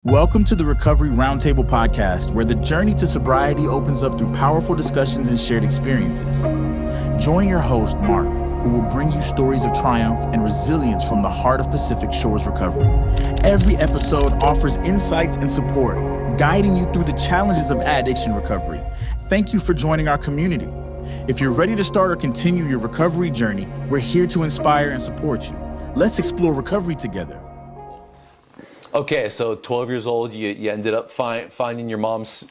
Welcome to the Recovery Roundtable podcast, where the journey to sobriety opens up through powerful discussions and shared experiences. Join your host, Mark, who will bring you stories of triumph and resilience from the heart of Pacific Shores recovery. Every episode offers insights and support, guiding you through the challenges of addiction recovery. Thank you for joining our community. If you're ready to start or continue your recovery journey, we're here to inspire and support you. Let's explore recovery together. Okay, so 12 years old, you ended up finding your mom's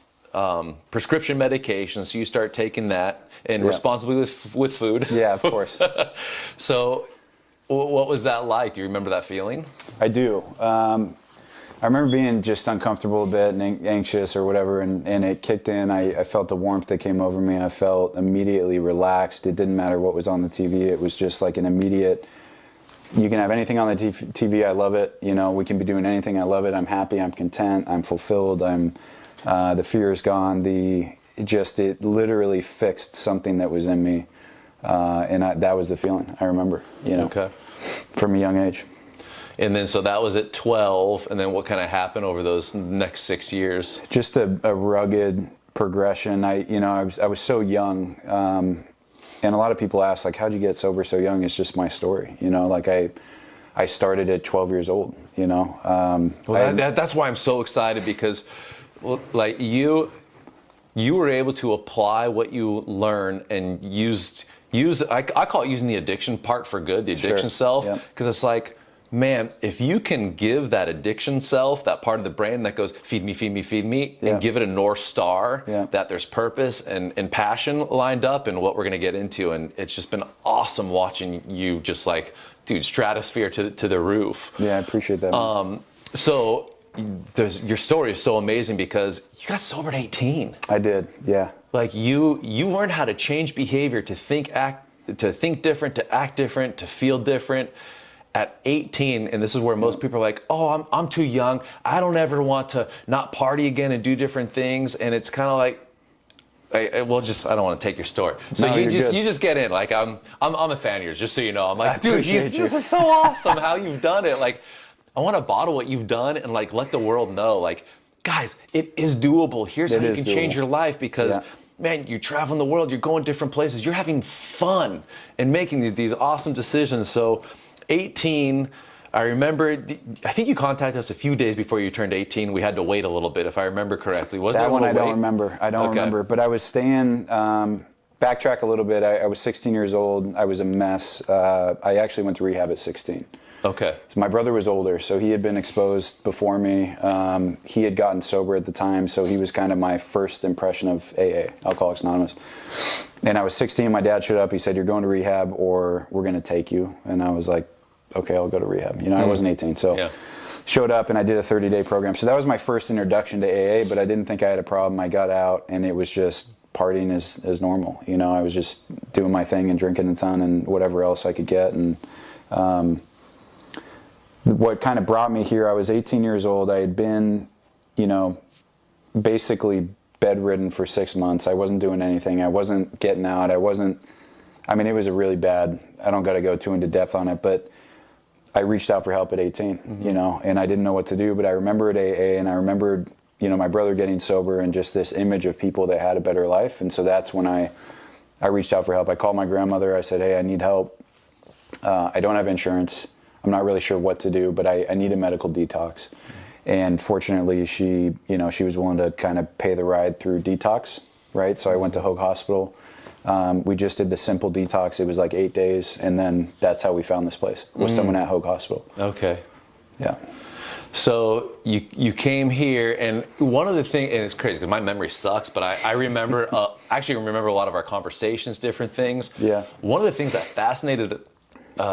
prescription medication, so you start taking that and responsibly with food. Yeah, of course. So what was that like? Do you remember that feeling? I do. I remember being just uncomfortable a bit and anxious or whatever, and it kicked in. I felt the warmth that came over me. I felt immediately relaxed. It didn't matter what was on the TV. It was just like an immediate, you can have anything on the TV, I love it. You know, we can be doing anything, I love it. I'm happy, I'm content, I'm fulfilled, the fear is gone. It literally fixed something that was in me. That was the feeling I remember, Okay. From a young age. And then, so that was at 12, and then what kind of happened over those next 6 years? Just a rugged progression. I was so young. And a lot of people ask, like, how'd you get sober so young? It's just my story, like I started at 12 years old, That's why I'm so excited, because like you were able to apply what you learn and use I call it using the addiction part for good, the addiction self, because it's like, man, if you can give that addiction self, that part of the brain that goes, feed me, feed me, feed me, and give it a North Star, that there's purpose and passion lined up and what we're going to get into. And it's just been awesome watching you just like, dude, stratosphere to the roof. Yeah, I appreciate that. So your story is so amazing because you got sober at 18. I did, yeah. Like you learned how to change behavior, to think different, to act different, to feel different. At 18, and this is where most people are like, oh, I'm too young. I don't ever want to not party again and do different things. And it's kind of like, I don't want to take your story. So no, you good. just get in. Like I'm a fan of yours, just so you know. I'm like, dude, this is so awesome how you've done it. Like, I want to bottle what you've done and like let the world know, like, guys, it is doable. Here's how you can change your life, because man, you're traveling the world, you're going different places, you're having fun and making these awesome decisions. So 18, I remember, I think you contacted us a few days before you turned 18. We had to wait a little bit, if I remember correctly. Was that one I wait? don't remember. I don't remember. But I was staying, backtrack a little bit. I was 16 years old. I was a mess. I actually went to rehab at 16. Okay. So my brother was older, so he had been exposed before me. He had gotten sober at the time, so he was kind of my first impression of AA, Alcoholics Anonymous. And I was 16. My dad showed up. He said, "You're going to rehab, or we're going to take you." And I was like, okay, I'll go to rehab. I wasn't 18, so showed up and I did a 30-day program. So that was my first introduction to AA, but I didn't think I had a problem. I got out and it was just partying as normal. I was just doing my thing and drinking a ton and whatever else I could get. And what kind of brought me here, I was 18 years old. I had been, basically bedridden for 6 months. I wasn't doing anything. I wasn't getting out. it was a really bad, I don't got to go too into depth on it, but I reached out for help at 18, and I didn't know what to do, but I remembered AA, and I remembered, my brother getting sober and just this image of people that had a better life. And so that's when I reached out for help. I called my grandmother. I said, hey, I need help. I don't have insurance. I'm not really sure what to do, but I need a medical detox. And fortunately, she was willing to kind of pay the ride through detox, right? So I went to Hoag Hospital. We just did the simple detox. It was like 8 days, and then that's how we found this place, with someone at Hoag Hospital. Okay. Yeah. So you came here, and one of the things, and it's crazy because my memory sucks, but I remember, actually remember a lot of our conversations, different things. Yeah. One of the things that fascinated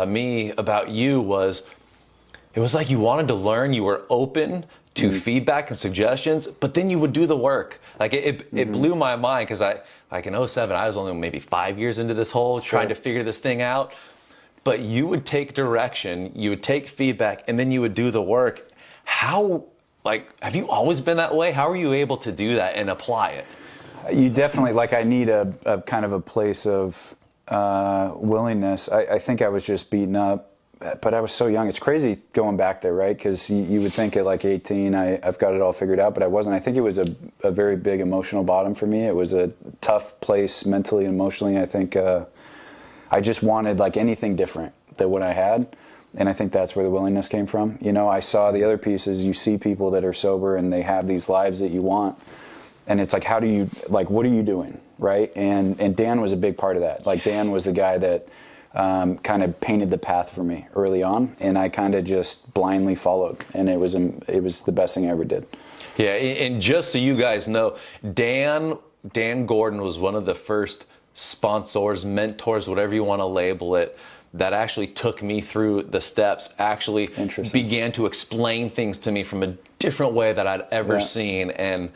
me about you was, it was like you wanted to learn, you were open to feedback and suggestions, but then you would do the work. Like it blew my mind, because like in 07, I was only maybe 5 years into this whole trying to figure this thing out. But you would take direction, you would take feedback, and then you would do the work. How, have you always been that way? How are you able to do that and apply it? You definitely, I need a kind of a place of willingness. I think I was just beaten up but I was so young. It's crazy going back there, right? Because you would think at like 18, I've got it all figured out, but I wasn't. I think it was a very big emotional bottom for me. It was a tough place mentally and emotionally. I think I just wanted like anything different than what I had. And I think that's where the willingness came from. You know, I saw the other pieces. You see people that are sober and they have these lives that you want. And it's like, how do you, like, what are you doing, right? And Dan was a big part of that. Like, Dan was the guy that kind of painted the path for me early on, and I kind of just blindly followed, and it was the best thing I ever did. Yeah, and just so you guys know, Dan Gordon was one of the first sponsors, mentors, whatever you want to label it, that actually took me through the steps, actually began to explain things to me from a different way that I'd ever seen. And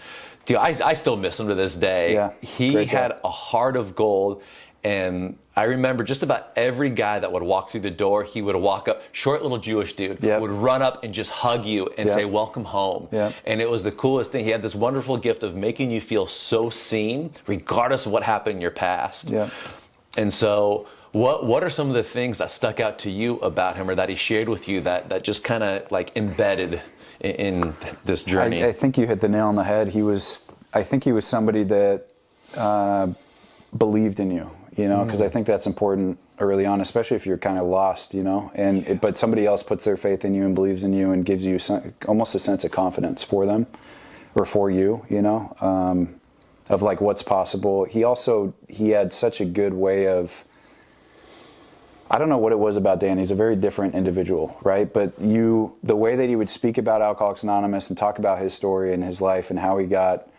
dude, I still miss him to this day. Yeah, he had a heart of gold. And I remember just about every guy that would walk through the door, he would walk up, short little Jewish dude, would run up and just hug you and say, welcome home. And it was the coolest thing. He had this wonderful gift of making you feel so seen, regardless of what happened in your past. And so what are some of the things that stuck out to you about him, or that he shared with you, that just kind of like embedded in this journey? I think you hit the nail on the head. I think he was somebody that believed in you. You know, because I think that's important early on, especially if you're kind of lost, you know, but somebody else puts their faith in you and believes in you and gives you almost a sense of confidence for them or for you, you know, of like what's possible. He had such a good way of, I don't know what it was about Dan. He's a very different individual, right? But the way that he would speak about Alcoholics Anonymous and talk about his story and his life and how he got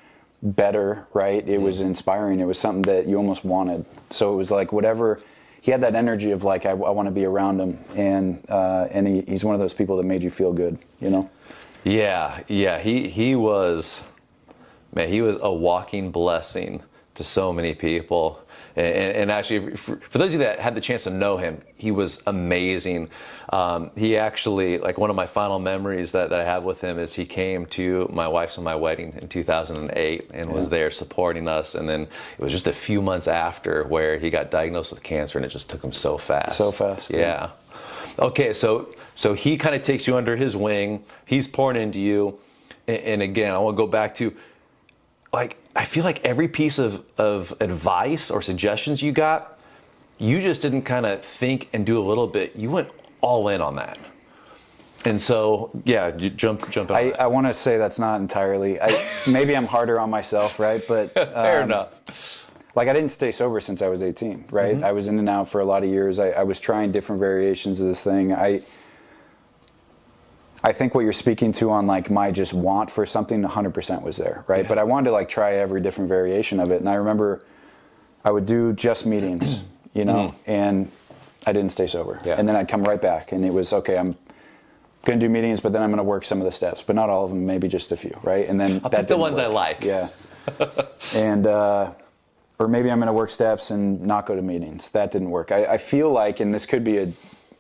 better, right? It was inspiring. It was something that you almost wanted. So it was like whatever, he had that energy of like, I want to be around him. And he's one of those people that made you feel good, you know? Yeah. He was a walking blessing to so many people. And actually, for those of you that had the chance to know him, he was amazing. He actually, like, one of my final memories that I have with him is he came to my wife's and my wedding in 2008 and was there supporting us. And then it was just a few months after where he got diagnosed with cancer, and it just took him so fast. So fast. Yeah. Okay, so he kind of takes you under his wing. He's pouring into you. And again, I want to go back to, like, I feel like every piece of advice or suggestions you got, you just didn't kind of think and do a little bit. You went all in on that. And so, yeah, you jump on that. I want to say that's not entirely. Maybe I'm harder on myself, right? But fair enough. Like, I didn't stay sober since I was 18, right? I was in and out for a lot of years. I was trying different variations of this thing. I think what you're speaking to on like my just want for something 100% was there, right? But I wanted to like try every different variation of it. And I remember I would do just meetings, you know, and I didn't stay sober. And then I'd come right back, and it was, okay, I'm going to do meetings, but then I'm going to work some of the steps, but not all of them, maybe just a few, right? And then I'll pick the ones I like. Yeah. And, or maybe I'm going to work steps and not go to meetings. That didn't work. I feel like, and this could be a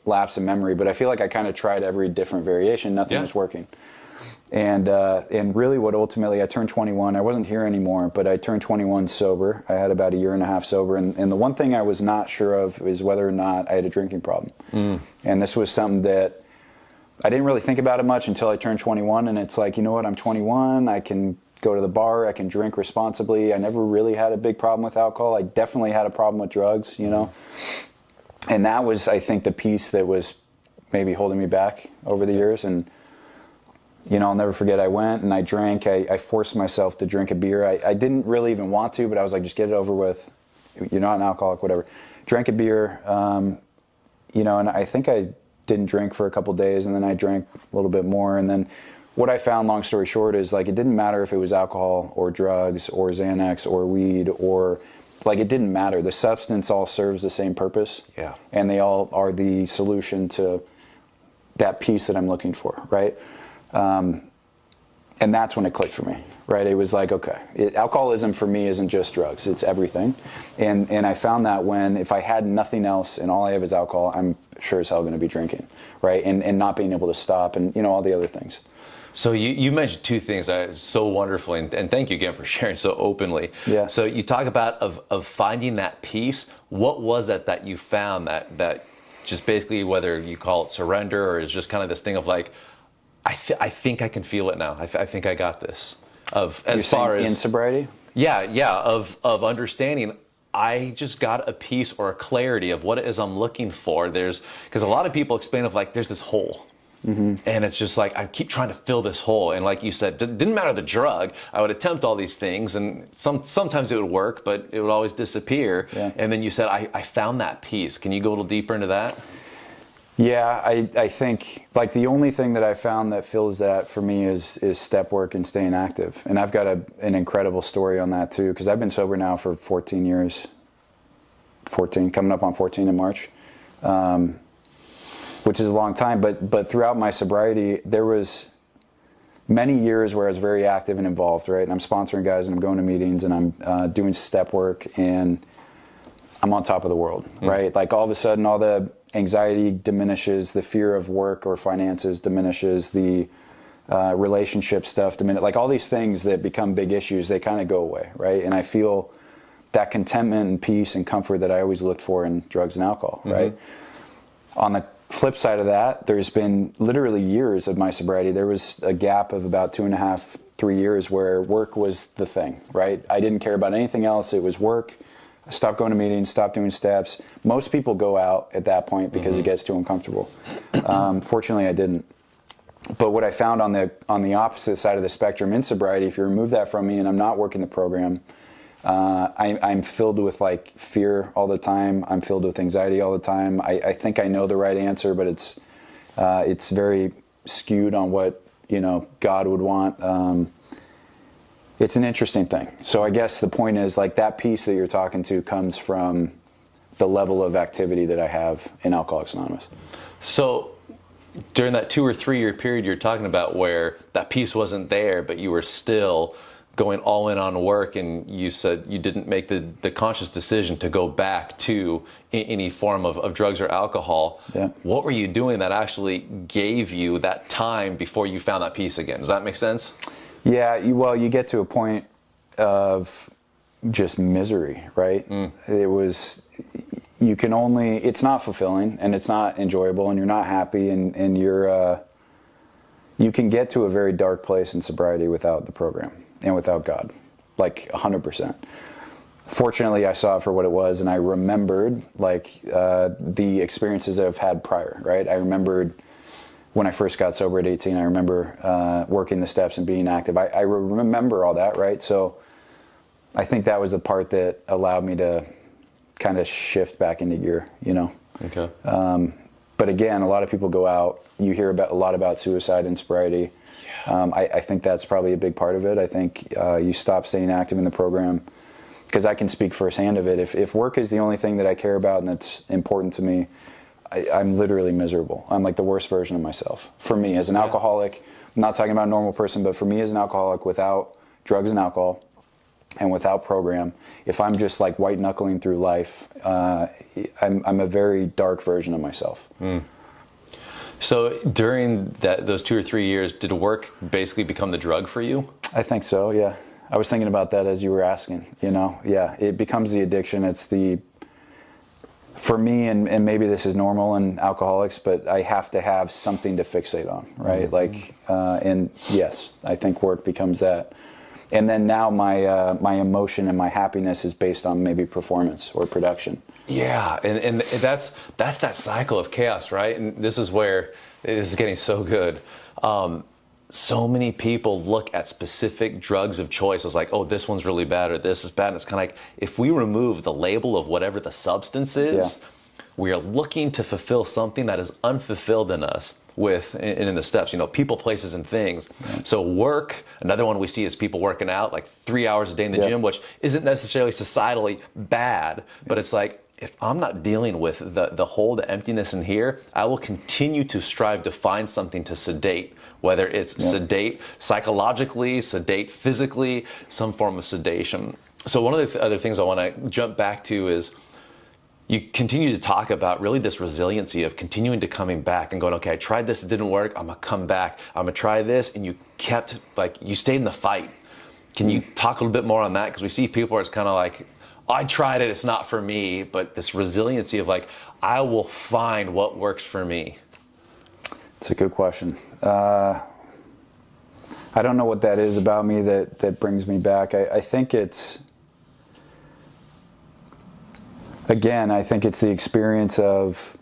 lapse in memory, but I feel like I kind of tried every different variation. Nothing was working. And really what ultimately, I turned 21. I wasn't here anymore, but I turned 21 sober. I had about a year and a half sober. And the one thing I was not sure of is whether or not I had a drinking problem. And this was something that I didn't really think about it much until I turned 21. And it's like, you know what, I'm 21. I can go to the bar. I can drink responsibly. I never really had a big problem with alcohol. I definitely had a problem with drugs, you know. And that was, I think, the piece that was maybe holding me back over the years. And, you know, I'll never forget, I went and I drank. I forced myself to drink a beer. I didn't really even want to, but I was like, just get it over with. You're not an alcoholic, whatever. Drank a beer, you know, and I think I didn't drink for a couple days, and then I drank a little bit more. And then what I found, long story short, is like it didn't matter if it was alcohol or drugs or Xanax or weed or... Like, it didn't matter. The substance all serves the same purpose. Yeah. And they all are the solution to that piece that I'm looking for, right? And that's when it clicked for me, right? It was like, okay, alcoholism for me isn't just drugs. It's everything. And I found that when, if I had nothing else and all I have is alcohol, I'm sure as hell going to be drinking, right? And not being able to stop and, you know, all the other things. So you mentioned two things so wonderfully, and thank you again for sharing so openly. Yeah. So you talk about of finding that peace. What was that you found that just basically whether you call it surrender or it's just kind of this thing of like, I think I can feel it now. I think I got this. Of as far as in sobriety. Yeah, of understanding. I just got a piece or a clarity of what it is I'm looking for. Because a lot of people explain of like, there's this hole. Mm-hmm. And it's just like, I keep trying to fill this hole. And like you said, didn't matter the drug. I would attempt all these things and sometimes it would work, but it would always disappear. Yeah. And then you said, I found that piece. Can you go a little deeper into that? Yeah, I think like the only thing that I found that fills that for me is step work and staying active. And I've got an incredible story on that too, because I've been sober now for 14 years, coming up on 14 in March, which is a long time. But throughout my sobriety, there was many years where I was very active and involved, right? And I'm sponsoring guys and I'm going to meetings and I'm doing step work and I'm on top of the world, right? Like all of a sudden, all the anxiety diminishes, the fear of work or finances diminishes, the relationship stuff diminishes. Like all these things that become big issues, they kind of go away, right? And I feel that contentment and peace and comfort that I always looked for in drugs and alcohol, right? On the flip side of that, there's been literally years of my sobriety. There was a gap of about 2.5, 3 years where work was the thing, right? I didn't care about anything else. It was work. I stopped going to meetings, stopped doing steps. Most people go out at that point because it gets too uncomfortable. Fortunately, I didn't. But what I found on the opposite side of the spectrum in sobriety, if you remove that from me and I'm not working the program, I'm filled with like fear all the time. I'm filled with anxiety all the time. I think I know the right answer, but it's very skewed on what God would want. It's an interesting thing. So I guess the point is like that piece that you're talking to comes from the level of activity that I have in Alcoholics Anonymous. So during that 2 or 3 year period you're talking about where that piece wasn't there, but you were still going all in on work, and you said you didn't make the conscious decision to go back to any form of drugs or alcohol. Yeah. What were you doing that actually gave you that time before you found that peace again? Does that make sense? Yeah, you get to a point of just misery, right? It's not fulfilling and it's not enjoyable and you're not happy and you can get to a very dark place in sobriety without the program and without God, like 100%. Fortunately, I saw it for what it was and I remembered the experiences that I've had prior, right? I remembered when I first got sober at 18, I remember working the steps and being active. I remember all that, right? So I think that was the part that allowed me to kind of shift back into gear, Okay. But again, a lot of people go out. You hear a lot about suicide and sobriety. Yeah. I think that's probably a big part of it. I think you stop staying active in the program because I can speak firsthand of it. If work is the only thing that I care about and that's important to me, I'm literally miserable. I'm like the worst version of myself. For me, as an alcoholic, I'm not talking about a normal person, but for me as an alcoholic without drugs and alcohol and without program, if I'm just like white knuckling through life, I'm a very dark version of myself. So during those 2 or 3 years, did work basically become the drug for you? I think so, yeah. I was thinking about that as you were asking, Yeah, it becomes the addiction. It's for me, and maybe this is normal in alcoholics, but I have to have something to fixate on, right? And yes, I think work becomes that. And then now my emotion and my happiness is based on maybe performance or production. Yeah, and that's that cycle of chaos, right? And this is where this is getting so good. So many people look at specific drugs of choice as like, oh, this one's really bad or this is bad. And it's kind of like, if we remove the label of whatever the substance is, we are looking to fulfill something that is unfulfilled in us in the steps, people, places, and things. Yeah. So work, another one we see is people working out like 3 hours a day in the gym, which isn't necessarily societally bad, but it's like, if I'm not dealing with the hole, the emptiness in here, I will continue to strive to find something to sedate, whether it's sedate psychologically, sedate physically, some form of sedation. So one of the other things I want to jump back to is you continue to talk about really this resiliency of continuing to coming back and going, okay, I tried this, it didn't work, I'm going to come back, I'm going to try this, and you stayed in the fight. Can you talk a little bit more on that? Because we see people where it's kind of like, I tried it, it's not for me, but this resiliency of like, I will find what works for me? It's a good question. I don't know what that is about me that brings me back. I think it's, again, I think it's the experience of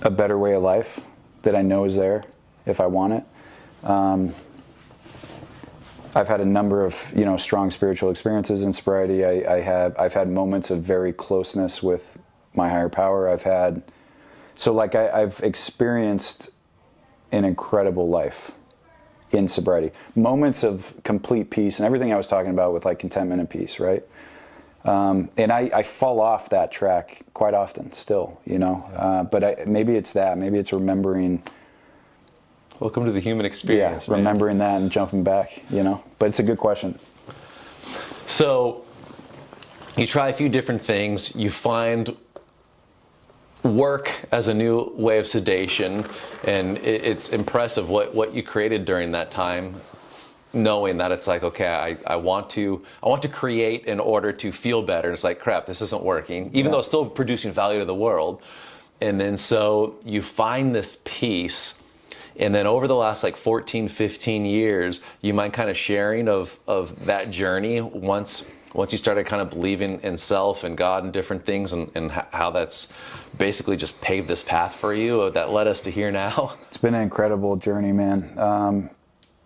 a better way of life that I know is there if I want it. I've had a number of, strong spiritual experiences in sobriety. I've had moments of very closeness with my higher power. I've experienced an incredible life in sobriety. Moments of complete peace and everything I was talking about with like contentment and peace, right? And I fall off that track quite often still, but maybe it's that. Maybe it's remembering. Welcome to the human experience. Yeah, remembering that and jumping back, But it's a good question. So you try a few different things. You find work as a new way of sedation, and it's impressive what you created during that time, knowing that it's like, okay, I want to create in order to feel better. It's like, crap, this isn't working, even though it's still producing value to the world. And then so you find this peace. And then over the last 14, 15 years, you mind kind of sharing of that journey once you started kind of believing in self and God and different things, and how that's basically just paved this path for you that led us to here now? It's been an incredible journey, man.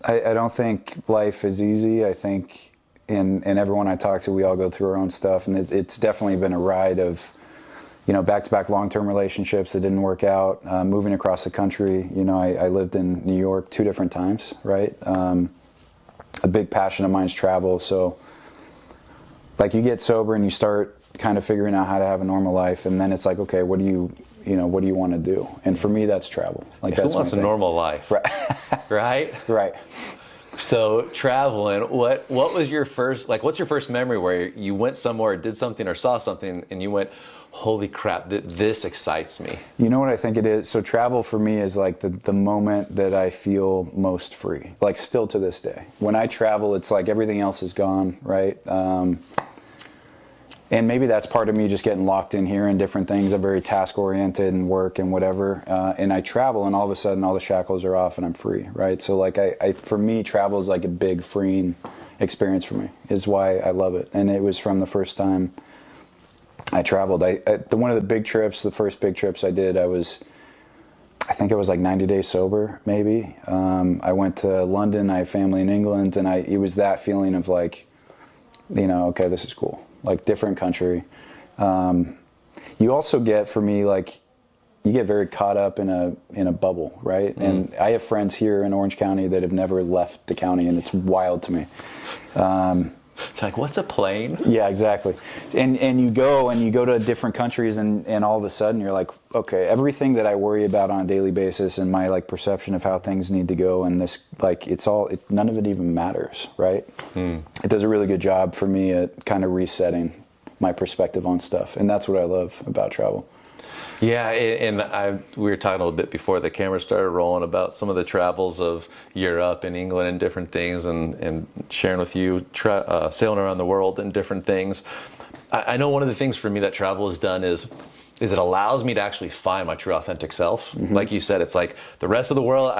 I don't think life is easy. I think and everyone I talk to, we all go through our own stuff, and it's definitely been a ride of back-to-back long-term relationships that didn't work out, moving across the country. I lived in New York 2 different times, right? A big passion of mine is travel. So, you get sober and you start kind of figuring out how to have a normal life, and then it's like, okay, what do you want to do? And for me, that's travel. Who wants a normal life? Right. Right? Right. So traveling, what was your first, what's your first memory where you went somewhere, did something, or saw something, and you went, holy crap, this excites me? You know what I think it is? So travel for me is the moment that I feel most free, still to this day. When I travel, it's like everything else is gone, right? And maybe that's part of me just getting locked in here and different things. I'm very task-oriented and work and whatever. And I travel, and all of a sudden, all the shackles are off and I'm free, right? So, for me, travel is like a big freeing experience for me, is why I love it. And it was from the first time I traveled. One of the big trips, the first big trips I did, I think I was 90 days sober, maybe. I went to London. I have family in England, and it was that feeling of okay, this is cool. Different country. You also get, for me, you get very caught up in a bubble, right? Mm. And I have friends here in Orange County that have never left the county, and it's wild to me. What's a plane? Yeah, exactly. And you go to different countries, and all of a sudden you're like, okay, everything that I worry about on a daily basis and my perception of how things need to go, and this none of it even matters, right? Hmm. It does a really good job for me at kind of resetting my perspective on stuff, and that's what I love about travel. Yeah, and we were talking a little bit before the camera started rolling about some of the travels of Europe and England and different things, and sharing with you sailing around the world and different things. I know one of the things for me that travel has done is it allows me to actually find my true authentic self. Mm-hmm. Like you said, it's like the rest of the world,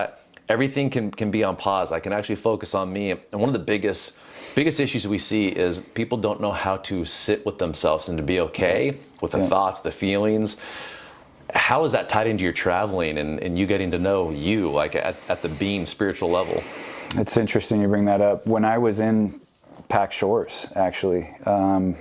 everything can be on pause. I can actually focus on me. And one of the biggest issues we see is people don't know how to sit with themselves and to be okay with the thoughts, the feelings. How is that tied into your traveling and you getting to know you, at the being spiritual level? It's interesting you bring that up. When I was in Pack Shores, actually, I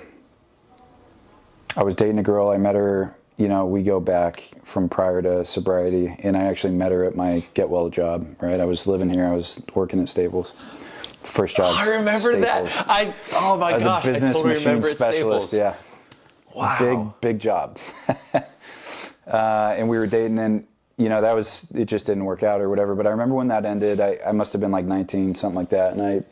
was dating a girl. I met her, we go back from prior to sobriety, and I actually met her at my Get Well job, right? I was living here. I was working at Staples. First job. I remember Staples. that. Oh my gosh, I was a business machine specialist. Yeah. Wow. Big job. And we were dating, and it just didn't work out or whatever. But I remember when that ended, I must have been 19, something like that. And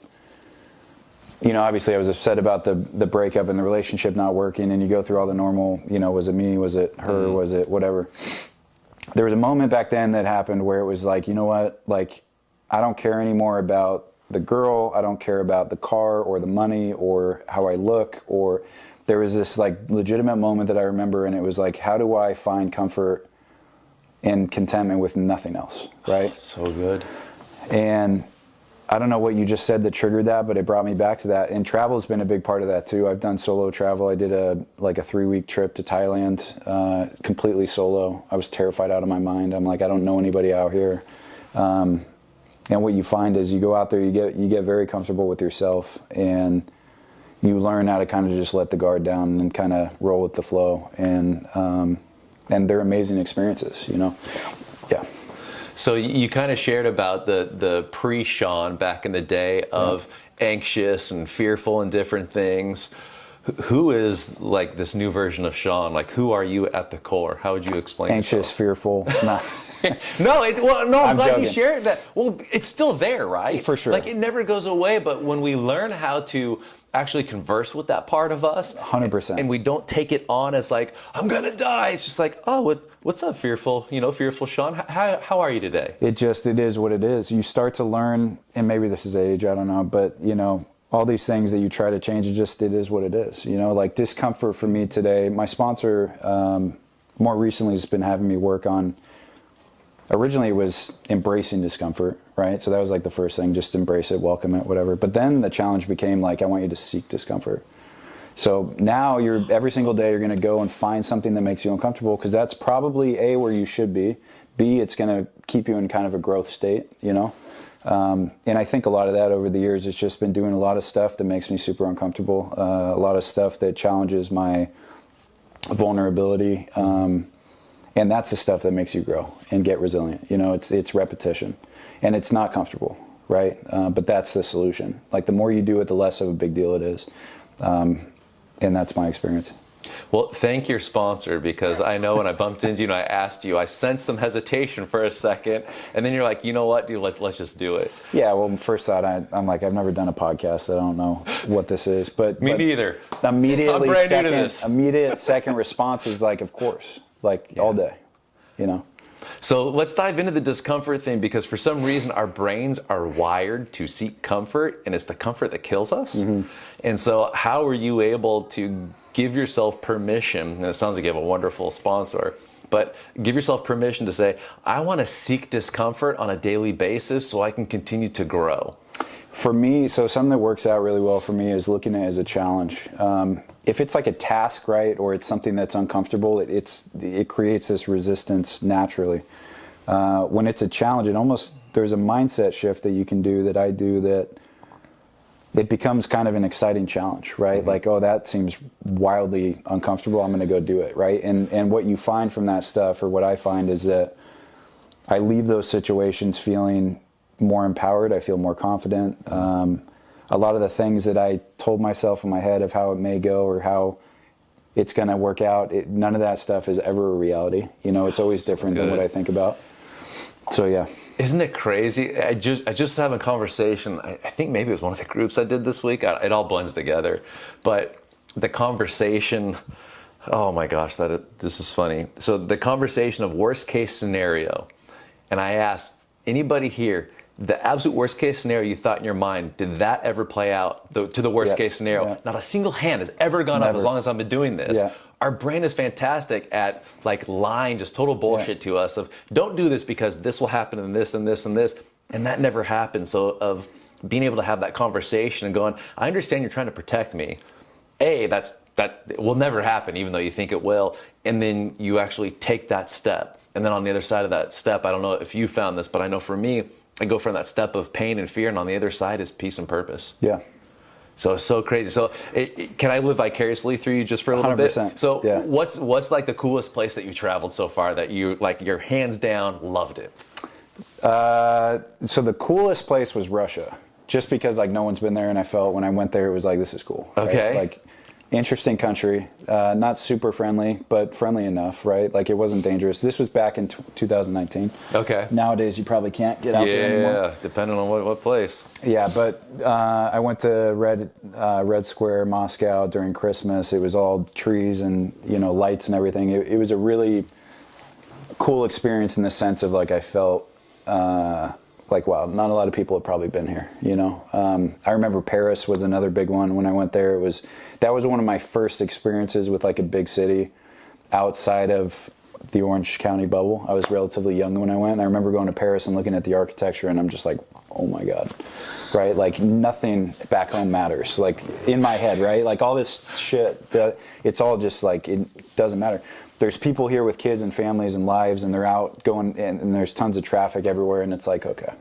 obviously I was upset about the breakup and the relationship not working. And you go through all the normal, was it me? Was it her? Was it whatever? There was a moment back then that happened where it was you know what? I don't care anymore about the girl. I don't care about the car or the money or how I look, there was this like legitimate moment that I remember, and it was like, how do I find comfort and contentment with nothing else, right? So good. And I don't know what you just said that triggered that, but it brought me back to that. And travel has been a big part of that too. I've done solo travel. I did a 3-week trip to Thailand, completely solo. I was terrified out of my mind. I'm like, I don't know anybody out here. And what you find is you go out there, you get very comfortable with yourself, and you learn how to kind of just let the guard down and kind of roll with the flow. And they're amazing experiences, you know? Yeah. So you kind of shared about the pre-Sean back in the day of anxious and fearful and different things. Who is like this new version of Sean? Like, who are you at the core? How would you explain Anxious, yourself? fearful. Nah. No, I'm glad joking. you shared that. Well, it's still there, right? For sure. Like, it never goes away, but when we learn how to actually converse with that part of us 100%, and we don't take it on as like, I'm gonna die. It's just like, oh, what's up, fearful Sean? How are you today? It is what it is. You start to learn, and maybe this is age, I don't know, but you know, all these things that you try to change, it is what it is. You know, like discomfort for me today, my sponsor more recently has been having me work on, originally it was embracing discomfort, right? So that was like the first thing, just embrace it, welcome it, whatever. But then the challenge became like, I want you to seek discomfort. So now every single day you're going to go and find something that makes you uncomfortable, because that's probably A, where you should be. B, it's going to keep you in kind of a growth state, you know? And I think a lot of that over the years has just been doing a lot of stuff that makes me super uncomfortable. A lot of stuff that challenges my vulnerability. And that's the stuff that makes you grow and get resilient. You know, it's repetition, and it's not comfortable, right? But that's the solution. Like, the more you do it, the less of a big deal it is. And that's my experience. Well, thank your sponsor, because I know when I bumped into you and I asked you, I sensed some hesitation for a second, and then you're like, you know what, dude, let's just do it. Yeah, well, first thought, I'm like, I've never done a podcast. I don't know what this is. But Me neither. Immediately, I'm brand new to this. Immediate second response is like, of course, like all day, you know? So let's dive into the discomfort thing, because for some reason our brains are wired to seek comfort, and it's the comfort that kills us. Mm-hmm. And so how are you able to give yourself permission, and it sounds like you have a wonderful sponsor, but give yourself permission to say, I want to seek discomfort on a daily basis so I can continue to grow? For me, so something that works out really well for me is looking at it as a challenge. If it's like a task, right, or it's something that's uncomfortable, it creates this resistance naturally. When it's a challenge, there's a mindset shift that you can do, that I do, that it becomes kind of an exciting challenge, right? Mm-hmm. Like, oh, that seems wildly uncomfortable, I'm going to go do it, right? And what you find from that stuff, or what I find, is that I leave those situations feeling more empowered. I feel more confident. A lot of the things that I told myself in my head of how it may go or how it's going to work out, none of that stuff is ever a reality. You know, it's always different than what I think about. So, yeah. Isn't it crazy? I just had a conversation. I think maybe it was one of the groups I did this week. It all blends together. But the conversation, oh my gosh, this is funny. So the conversation of worst case scenario. And I asked, anybody here, the absolute worst case scenario you thought in your mind, did that ever play out to the worst case scenario? Yeah. Not a single hand has ever gone up as long as I've been doing this. Yeah. Our brain is fantastic at like lying, just total bullshit to us of, don't do this because this will happen and this and this and this. And that never happened. So of being able to have that conversation and going, I understand you're trying to protect me. That will never happen, even though you think it will. And then you actually take that step. And then on the other side of that step, I don't know if you found this, but I know for me, I go from that step of pain and fear, and on the other side is peace and purpose. Yeah. So it's so crazy. So can I live vicariously through you just for a little 100%. bit? So what's like the coolest place that you traveled so far that you, like, you're hands down loved it? So the coolest place was Russia, just because like no one's been there, and I felt when I went there it was like, this is cool. Okay. Right? Like, interesting country, not super friendly, but friendly enough, right? Like, it wasn't dangerous. This was back in 2019. Okay. Nowadays, you probably can't get out there anymore. Yeah, depending on what place. Yeah, but I went to Red Square, Moscow during Christmas. It was all trees and, you know, lights and everything. It was a really cool experience in the sense of, like, I felt like, wow, not a lot of people have probably been here, you know. I remember Paris was another big one. When I went there, that was one of my first experiences with like a big city outside of the Orange County bubble. I was relatively young when I went. I remember going to Paris and looking at the architecture, and I'm just like, oh my God, right? Like nothing back home matters. Like in my head, right? Like all this shit, it's all just like, it doesn't matter. There's people here with kids and families and lives, and they're out going, and there's tons of traffic everywhere, and it's like, okay,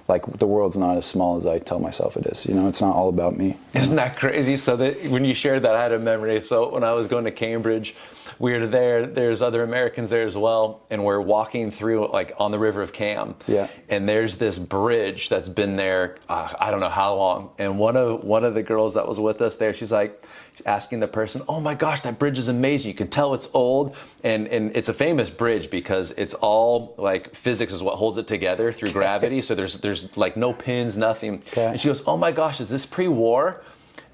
like the world's not as small as I tell myself it is. You know, it's not all about me. Isn't that crazy? So that when you shared that, I had a memory. So when I was going to Cambridge, we were there's other Americans there as well, and we're walking through like on the river of Cam. Yeah. And there's this bridge that's been there, I don't know how long. And one of the girls that was with us there, she's like asking the person, oh my gosh, that bridge is amazing. You can tell it's old, and it's a famous bridge because it's all like physics is what holds it together through gravity. So there's like no pins, nothing. Okay. And she goes, oh my gosh, is this pre-war?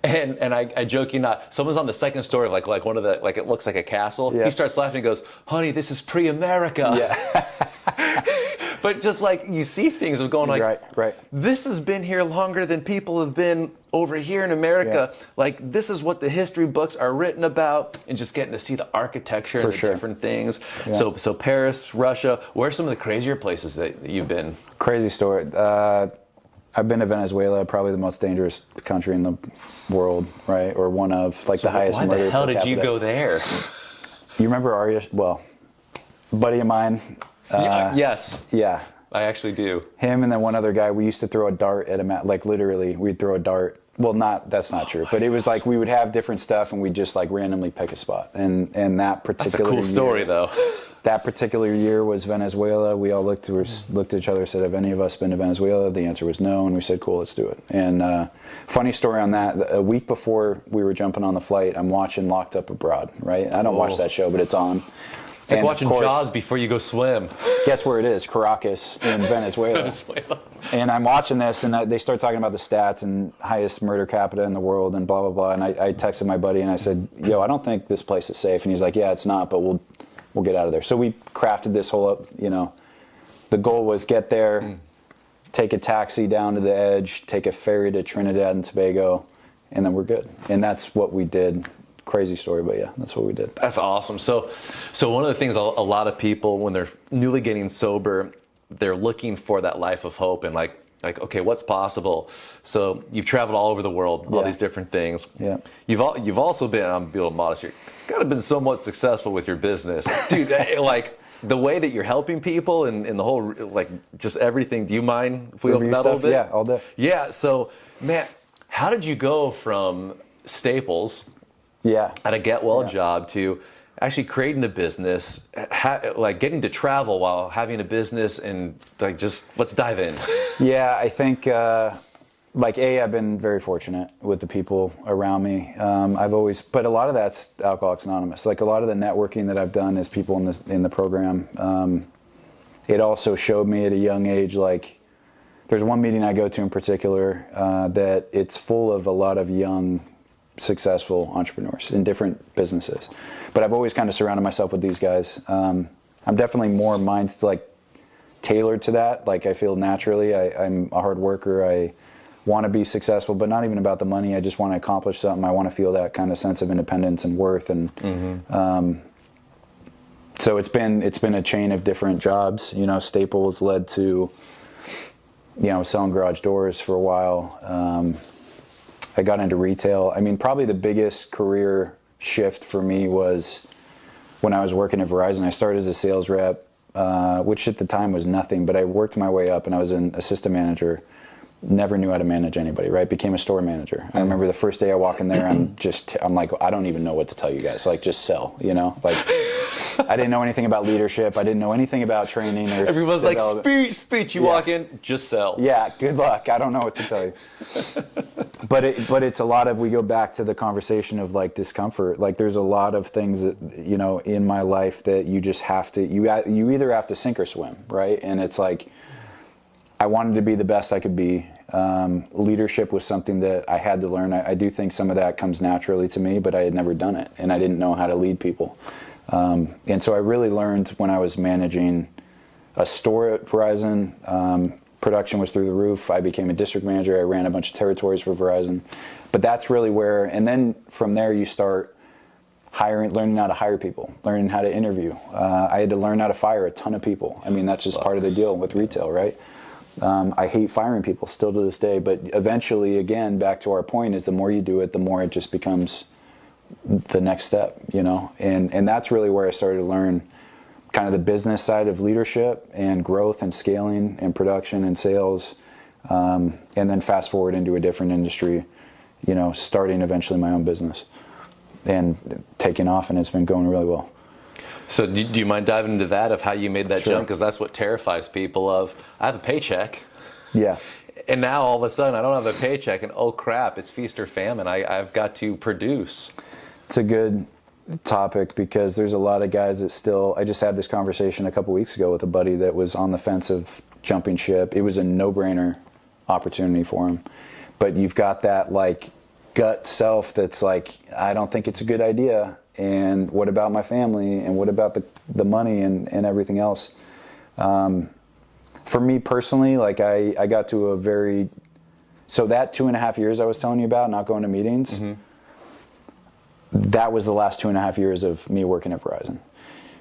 And I joke you not, someone's on the second story, like one of the, like it looks like a castle. Yeah. He starts laughing and goes, honey, this is pre-America. Yeah. But just like you see things of going like, right. This has been here longer than people have been over here in America. Yeah. Like this is what the history books are written about, and just getting to see the architecture and the different things. Yeah. So Paris, Russia, where are some of the crazier places that you've been? Crazy story. I've been to Venezuela, probably the most dangerous country in the world, right? Or one of, like, the highest murder per capita. Why the hell did you go there? You remember Arya? Well, buddy of mine. Yes. Yeah. I actually do. Him and then one other guy, we used to throw a dart at him, like literally, we'd throw a dart. Well, that's not true, but it was like we would have different stuff and we'd just like randomly pick a spot. And that particular That's a cool story, though. That particular year was Venezuela. We all looked at each other, said, have any of us been to Venezuela? The answer was no, and we said, cool, let's do it. And funny story on that, a week before we were jumping on the flight, I'm watching Locked Up Abroad, right? I don't watch that show, but it's on. It's like watching Jaws before you go swim. Guess where it is? Caracas in Venezuela. And I'm watching this, and they start talking about the stats and highest murder capita in the world and blah, blah, blah. And I texted my buddy, and I said, yo, I don't think this place is safe. And he's like, yeah, it's not, but we'll get out of there. So we crafted this whole up, you know, the goal was get there, take a taxi down to the edge, take a ferry to Trinidad and Tobago, and then we're good. And that's what we did. Crazy story, but yeah, that's what we did. That's awesome. So one of the things a lot of people, when they're newly getting sober, they're looking for that life of hope and like, okay, what's possible? So you've traveled all over the world, all these different things. Yeah. You've also been, I'm being a little modest here, kind of been somewhat successful with your business. Dude, like the way that you're helping people and the whole, like just everything. Do you mind if we open that a little bit? Yeah, all day. Yeah, so man, how did you go from Staples at a get well job to actually creating a business, like getting to travel while having a business, and like just let's dive in. Yeah, I think I've been very fortunate with the people around me. But a lot of that's Alcoholics Anonymous. Like a lot of the networking that I've done is people in the program. It also showed me at a young age, like there's one meeting I go to in particular that it's full of a lot of young, successful entrepreneurs in different businesses. But I've always kind of surrounded myself with these guys. I'm definitely more tailored to that. Like I feel naturally, I'm a hard worker. I want to be successful, but not even about the money. I just want to accomplish something. I want to feel that kind of sense of independence and worth. And so it's been a chain of different jobs. You know, Staples led to, you know, selling garage doors for a while. I got into retail. I mean, probably the biggest career shift for me was when I was working at Verizon. I started as a sales rep, which at the time was nothing, but I worked my way up and I was an assistant manager. Never knew how to manage anybody, right? Became a store manager. I remember the first day I walk in there, I'm like, I don't even know what to tell you guys. Like, just sell, you know? Like, I didn't know anything about leadership. I didn't know anything about training. Or everyone's like, speech. You walk in, just sell. Yeah, good luck. I don't know what to tell you. But it's a lot of, we go back to the conversation of like discomfort. Like there's a lot of things that, you know, in my life that you just have to, you either have to sink or swim, right? And it's like, I wanted to be the best I could be. Leadership was something that I had to learn. I do think some of that comes naturally to me, but I had never done it, and I didn't know how to lead people. And so I really learned when I was managing a store at Verizon, production was through the roof. I became a district manager. I ran a bunch of territories for Verizon. But that's really where, and then from there you start learning how to hire people, learning how to interview. I had to learn how to fire a ton of people. I mean, that's just part of the deal with retail, right? I hate firing people still to this day, but eventually, again, back to our point, is the more you do it, the more it just becomes the next step, you know? And that's really where I started to learn kind of the business side of leadership and growth and scaling and production and sales. And then fast forward into a different industry, you know, starting eventually my own business and taking off, and it's been going really well. So do you mind diving into that, of how you made that Sure. jump? Because that's what terrifies people of, I have a paycheck. Yeah. And now all of a sudden I don't have a paycheck, and oh crap, it's feast or famine. I've got to produce. It's a good topic because there's a lot of guys that still, I just had this conversation a couple weeks ago with a buddy that was on the fence of jumping ship. It was a no-brainer opportunity for him. But you've got that like gut self that's like, I don't think it's a good idea. And what about my family? And what about the money and everything else? For me personally, like I got to so that 2.5 years I was telling you about, not going to meetings, mm-hmm. That was the last 2.5 years of me working at Verizon.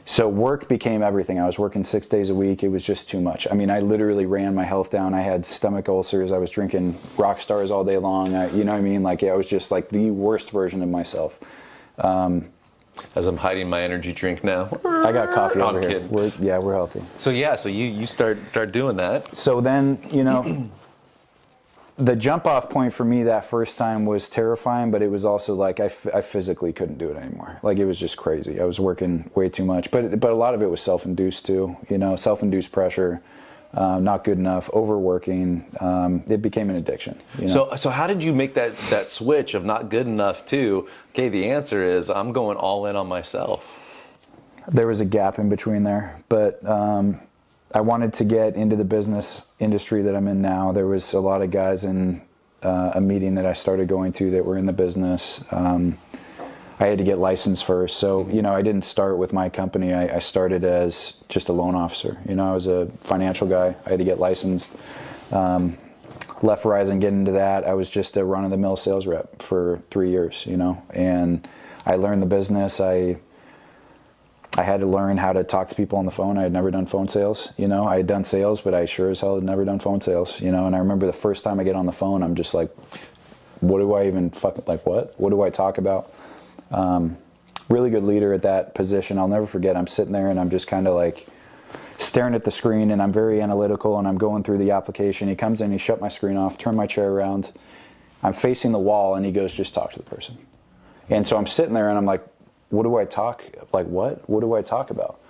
So work became everything. I was working 6 days a week. It was just too much. I mean, I literally ran my health down. I had stomach ulcers. I was drinking rock stars all day long. You know what I mean? Like I was just like the worst version of myself. As I'm hiding my energy drink now. I got coffee over here. Kidding. We're healthy. So you start doing that. So then, you know, the jump off point for me that first time was terrifying, but it was also like I physically couldn't do it anymore. Like it was just crazy. I was working way too much, but a lot of it was self-induced too. You know, self-induced pressure, not good enough, overworking. It became an addiction. You know? So how did you make that switch of not good enough to, okay, the answer is I'm going all in on myself? There was a gap in between there, but I wanted to get into the business industry that I'm in now. There was a lot of guys in a meeting that I started going to that were in the business. I had to get licensed first. So, you know, I didn't start with my company. I started as just a loan officer. You know, I was a financial guy. I had to get licensed. Left Verizon, get into that. I was just a run-of-the-mill sales rep for 3 years, you know, and I learned the business. I had to learn how to talk to people on the phone. I had never done phone sales, you know. I had done sales, but I sure as hell had never done phone sales, you know. And I remember the first time I get on the phone, I'm just like, what do I even what do I talk about? Really good leader at that position. I'll never forget, I'm sitting there and I'm just kind of like staring at the screen, and I'm very analytical, and I'm going through the application. He comes in, he shut my screen off, turned my chair around. I'm facing the wall, and he goes, just talk to the person. And so I'm sitting there and I'm like, what do I talk about?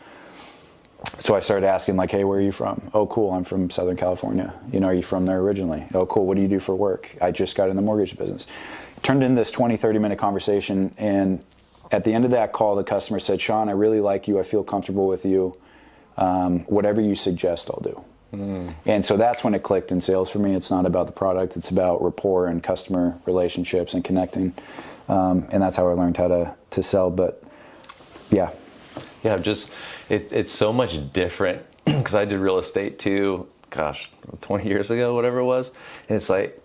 So I started asking, like, hey, where are you from? Oh, cool, I'm from Southern California. You know, are you from there originally? Oh, cool, what do you do for work? I just got in the mortgage business. It turned into this 20, 30-minute conversation, and at the end of that call, the customer said, Sean, I really like you, I feel comfortable with you. Whatever you suggest, I'll do. And so that's when it clicked in sales for me. It's not about the product, it's about rapport and customer relationships and connecting. And that's how I learned how to sell, but yeah. Yeah, just, it's so much different, because I did real estate too, 20 years ago, whatever it was. And it's like,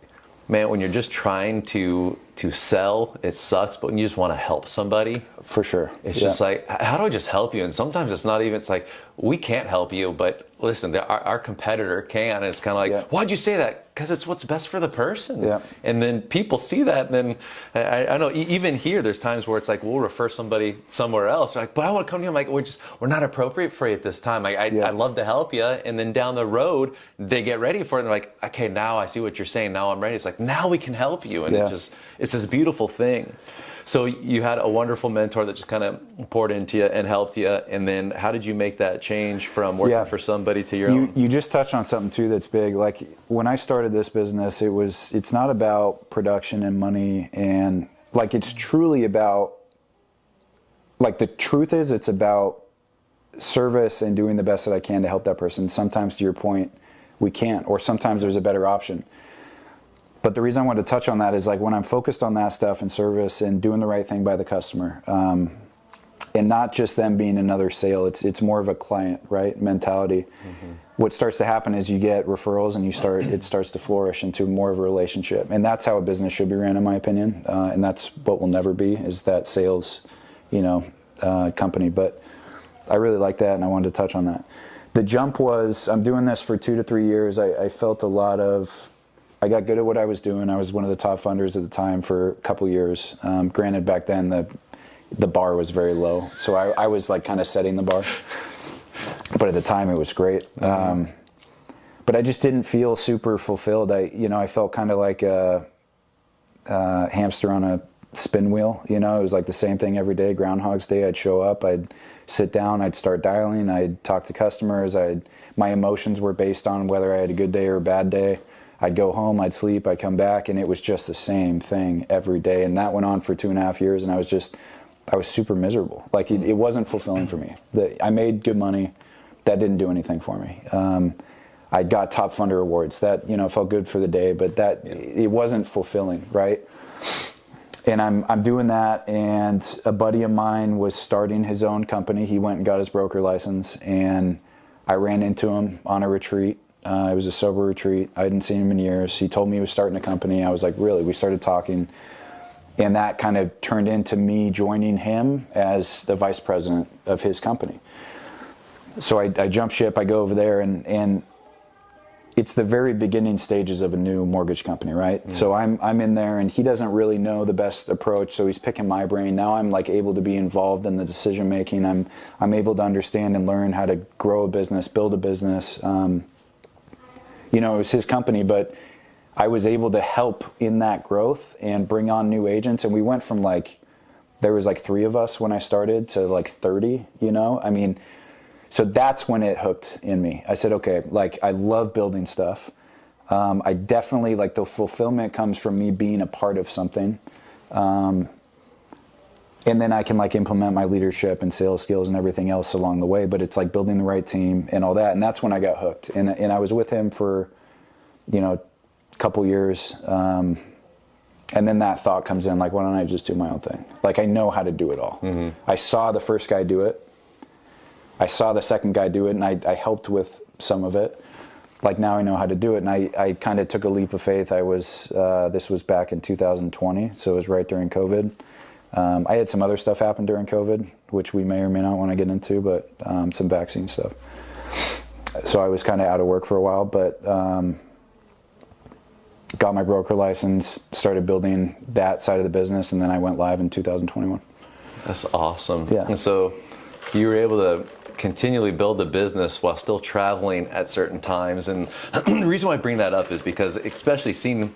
man, when you're just trying to sell, it sucks, but when you just want to help somebody. For sure. It's just like, how do I just help you? And sometimes it's not even, it's like, we can't help you, but listen, our competitor can. And it's kind of like, why'd you say that? Because it's what's best for the person. Yeah. And then people see that, and then I know even here, there's times where it's like, we'll refer somebody somewhere else. They're like, but I want to come to you. I'm like, we're not appropriate for you at this time. I'd love to help you. And then down the road, they get ready for it. And they're like, okay, now I see what you're saying. Now I'm ready. It's like, now we can help you. And it's this beautiful thing. So you had a wonderful mentor that just kind of poured into you and helped you. And then how did you make that change from working for somebody to your own? You just touched on something too that's big. Like when I started this business, it's not about production and money, and like it's truly about, like the truth is, it's about service and doing the best that I can to help that person. Sometimes, to your point, we can't, or sometimes there's a better option. But the reason I wanted to touch on that is, like, when I'm focused on that stuff and service and doing the right thing by the customer, and not just them being another sale. It's more of a client, right, mentality. Mm-hmm. What starts to happen is you get referrals, and it starts to flourish into more of a relationship, and that's how a business should be ran, in my opinion. And that's what will never be, is that sales, company. But I really like that, and I wanted to touch on that. The jump was, I'm doing this for 2 to 3 years. I felt I got good at what I was doing. I was one of the top funders at the time for a couple years. Granted, back then the bar was very low, so I was like kind of setting the bar. But at the time, it was great. But I just didn't feel super fulfilled. I felt kind of like a hamster on a spin wheel. It was like the same thing every day. Groundhog's Day. I'd show up. I'd sit down. I'd start dialing. I'd talk to customers. My emotions were based on whether I had a good day or a bad day. I'd go home. I'd sleep. I'd come back, and it was just the same thing every day. And that went on for 2.5 years, and I was super miserable. Like it wasn't fulfilling for me. I made good money. That didn't do anything for me. I got top funder awards. That felt good for the day, but it wasn't fulfilling, right? And I'm doing that, and a buddy of mine was starting his own company. He went and got his broker license, and I ran into him on a retreat. It was a sober retreat. I hadn't seen him in years. He told me he was starting a company. I was like, really? We started talking. And that kind of turned into me joining him as the vice president of his company. So I jump ship, I go over there, and it's the very beginning stages of a new mortgage company, right? Mm. So I'm in there, and he doesn't really know the best approach, so he's picking my brain. Now I'm like able to be involved in the decision making. I'm able to understand and learn how to grow a business, build a business. It was his company, but I was able to help in that growth and bring on new agents. And we went from there was 3 of us when I started to 30, so that's when it hooked in me. I said, okay, I love building stuff. I definitely the fulfillment comes from me being a part of something. And then I can couin leadership and sales skills and everything else along the way, but it's building the right team and all that. And that's when I got hooked. And I was with him for, a couple years. And then that thought comes in, why don't I just do my own thing? I know how to do it all. Mm-hmm. I saw the first guy do it. I saw the second guy do it, and I helped with some of it. Now I know how to do it, and I kind of took a leap of faith. This was back in 2020, so it was right during COVID. I had some other stuff happen during COVID, which we may or may not want to get into, but some vaccine stuff. So I was kind of out of work for a while, but got my broker license, started building that side of the business, and then I went live in 2021. That's awesome. Yeah. And so you were able to continually build the business while still traveling at certain times. And the reason why I bring that up is because, especially seeing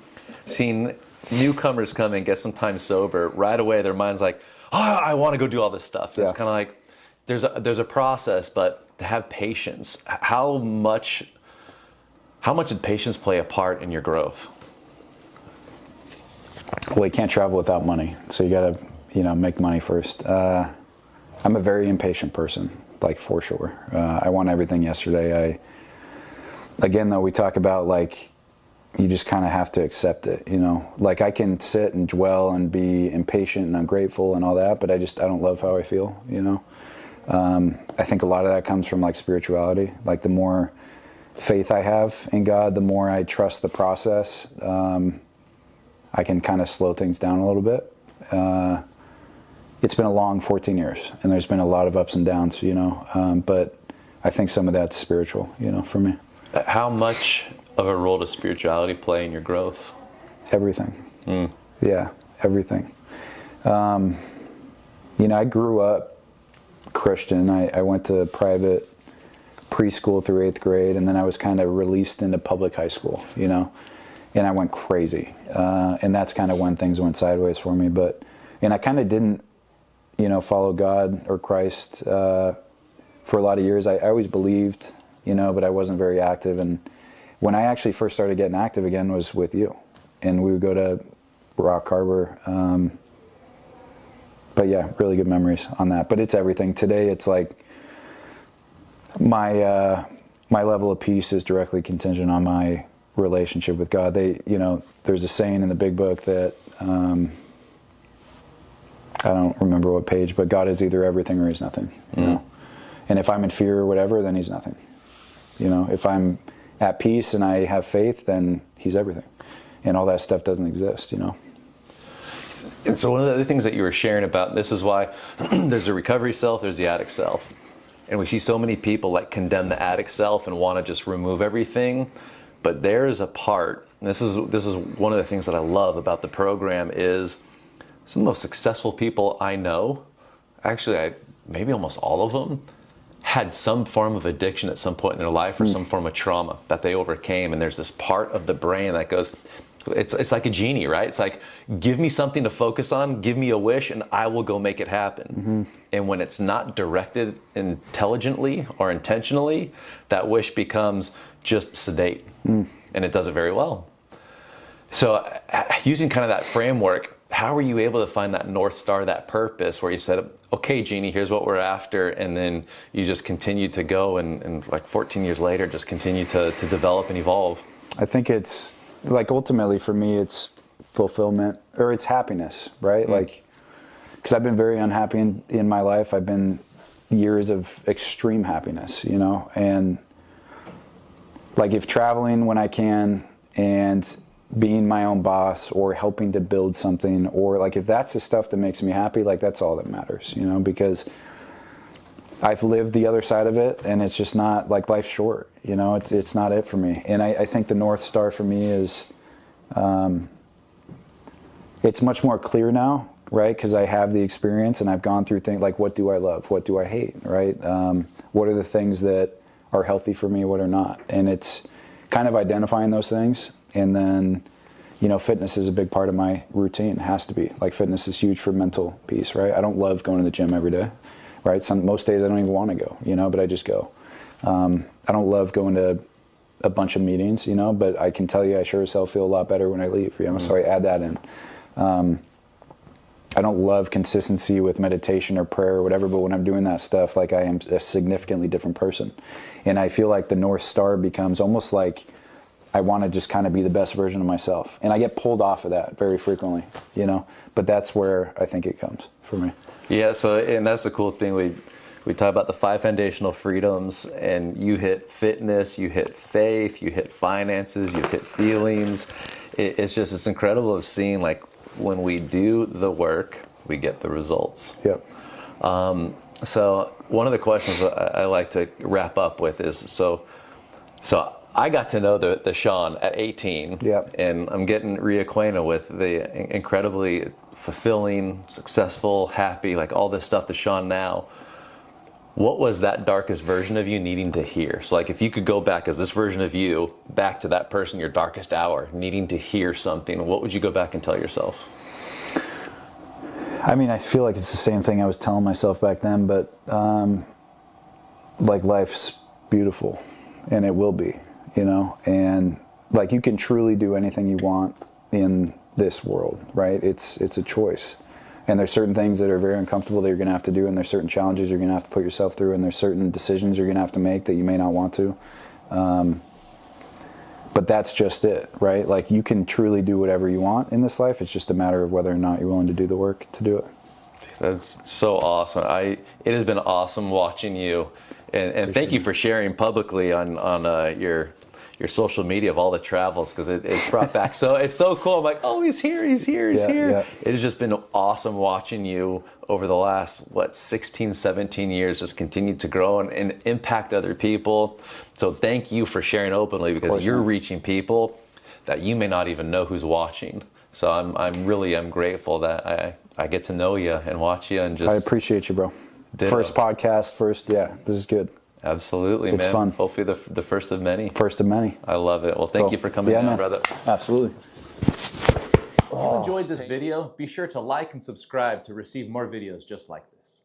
newcomers come and get some time sober, right away their mind's like, oh, I want to go do all this stuff. Yeah. It's kind of like there's a process, but to have patience. How much did patience play a part in your growth? Well, you can't travel without money, so you got to make money first. I'm a very impatient person, for sure. I want everything yesterday. Again, though, we talk about you just kind of have to accept it, I can sit and dwell and be impatient and ungrateful and all that, but I don't love how I feel, I think a lot of that comes from spirituality. The more faith I have in God, the more I trust the process. I can kind of slow things down a little bit. It's been a long 14 years, and there's been a lot of ups and downs, but I think some of that's spiritual, for me. How much of a role does spirituality play in your growth? Everything. Mm. Yeah, everything. I grew up Christian. I went to private preschool through 8th grade, and then I was kind of released into public high school, and I went crazy. And that's kind of when things went sideways for me. And I kind of didn't, follow God or Christ for a lot of years. I always believed, but I wasn't very active. And when I actually first started getting active again was with you. And we would go to Rock Harbor. But yeah, really good memories on that. But it's everything. Today it's my level of peace is directly contingent on my relationship with God. There's a saying in the Big Book that I don't remember what page, but God is either everything or he's nothing, you know? And if I'm in fear or whatever, then he's nothing. You know, if I'm at peace and I have faith, then he's everything. And all that stuff doesn't exist, you know? And so one of the other things that you were sharing about, this is why there's a recovery self, there's the addict self. And we see so many people like condemn the addict self and want to just remove everything. But there is a part, and this is one of the things that I love about the program, is some of the most successful people I know, actually maybe almost all of them, had some form of addiction at some point in their life or some form of trauma that they overcame. And there's this part of the brain that goes, it's like a genie, right? It's like, give me something to focus on, give me a wish, and I will go make it happen. And when it's not directed intelligently or intentionally, that wish becomes just sedate. And it does it very well. So using kind of that framework, how were you able to find that North Star, that purpose, where you said, okay, Jeannie, here's what we're after, and then you just continue to go and like 14 years later, just continue to develop and evolve? I think it's, like, ultimately for me, it's fulfillment, or it's happiness, right? Like, because I've been very unhappy in my life. I've been years of extreme happiness, you know? And like, if traveling when I can and being my own boss or helping to build something, or like, if that's the stuff that makes me happy, like, that's all that matters, you know? Because I've lived the other side of it, and it's just not, like, life's short, you know? It's not it for me. And I think the North Star for me is, it's much more clear now, right? Because I have the experience and I've gone through things like, what do I love? What do I hate, right? What are the things that are healthy for me? What are not? And it's kind of identifying those things. And then, you know, fitness is a big part of my routine. It has to be. Like, fitness is huge for mental peace, right? I don't love going to the gym every day, right? Most days I don't even want to go, you know, but I just go. I don't love going to a bunch of meetings, you know, but I can tell you I sure as hell feel a lot better when I leave, you know, so I add that in. I don't love consistency with meditation or prayer or whatever, but when I'm doing that stuff, like, I am a significantly different person. And I feel like the North Star becomes almost like I want to just kind of be the best version of myself. And I get pulled off of that very frequently, you know, but that's where I think it comes for me. Yeah, so, and that's the cool thing. We talk about the 5 foundational freedoms, and you hit fitness, you hit faith, you hit finances, you hit feelings. It's incredible of seeing, like, when we do the work, we get the results. Yep. So one of the questions I like to wrap up with is, so I got to know the Sean at 18, Yep. and I'm getting reacquainted with the incredibly fulfilling, successful, happy, like all this stuff, the Sean now. What was that darkest version of you needing to hear? So, like, if you could go back as this version of you, back to that person, your darkest hour, needing to hear something, what would you go back and tell yourself? I mean, I feel like it's the same thing I was telling myself back then, but like, life's beautiful, and it will be, you know, and like, you can truly do anything you want in this world, right? It's a choice. And there's certain things that are very uncomfortable that you're going to have to do, and there's certain challenges you're going to have to put yourself through, and there's certain decisions you're going to have to make that you may not want to. But that's just it, right? Like, you can truly do whatever you want in this life. It's just a matter of whether or not you're willing to do the work to do it. That's so awesome. It has been awesome watching you, and thank you for sharing publicly on your social media of all the travels, because it's brought back. So it's so cool. I'm like, oh, he's here. Yeah. It has just been awesome watching you over the last, 16, 17 years, just continue to grow and impact other people. So thank you for sharing openly, because you're reaching people that you may not even know who's watching. So I'm really grateful that I get to know you and watch you, and just. I appreciate you, bro. Ditto. First podcast, this is good. Absolutely, it's man. Fun. Hopefully the first of many. First of many. I love it. Well, thank you for coming down, man. brother. Absolutely. If you enjoyed this video, be sure to like and subscribe to receive more videos just like this.